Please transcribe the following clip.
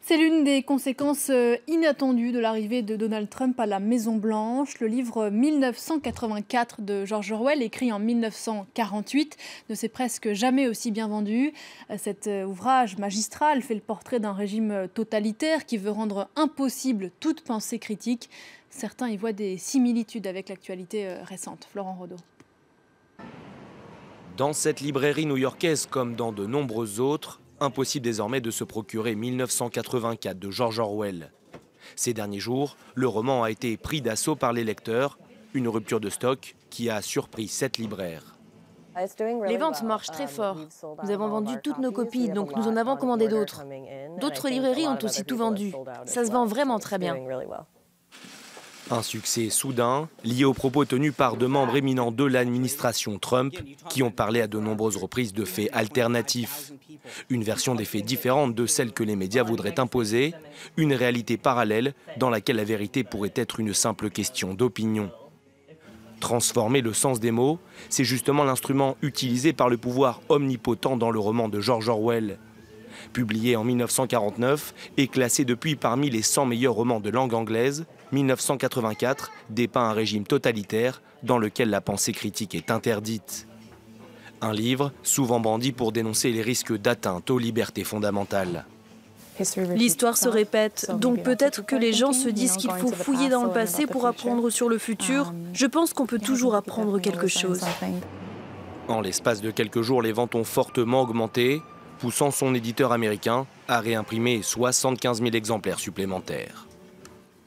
C'est l'une des conséquences inattendues de l'arrivée de Donald Trump à la Maison-Blanche. Le livre 1984 de George Orwell, écrit en 1948, ne s'est presque jamais aussi bien vendu. Cet ouvrage magistral fait le portrait d'un régime totalitaire qui veut rendre impossible toute pensée critique. Certains y voient des similitudes avec l'actualité récente. Florent Rodeau. Dans cette librairie new-yorkaise, comme dans de nombreuses autres, impossible désormais de se procurer 1984 de George Orwell. Ces derniers jours, le roman a été pris d'assaut par les lecteurs, une rupture de stock qui a surpris 7 libraires. Les ventes marchent très fort. Nous avons vendu toutes nos copies, donc nous en avons commandé d'autres. D'autres librairies ont aussi tout vendu. Ça se vend vraiment très bien. Un succès soudain, lié aux propos tenus par deux membres éminents de l'administration Trump, qui ont parlé à de nombreuses reprises de faits alternatifs. Une version des faits différente de celle que les médias voudraient imposer, une réalité parallèle dans laquelle la vérité pourrait être une simple question d'opinion. Transformer le sens des mots, c'est justement l'instrument utilisé par le pouvoir omnipotent dans le roman de George Orwell. Publié en 1949 et classé depuis parmi les 100 meilleurs romans de langue anglaise, 1984 dépeint un régime totalitaire dans lequel la pensée critique est interdite. Un livre souvent brandi pour dénoncer les risques d'atteinte aux libertés fondamentales. L'histoire se répète, donc peut-être que les gens se disent qu'il faut fouiller dans le passé pour apprendre sur le futur. Je pense qu'on peut toujours apprendre quelque chose. En l'espace de quelques jours, les ventes ont fortement augmenté, poussant son éditeur américain à réimprimer 75 000 exemplaires supplémentaires.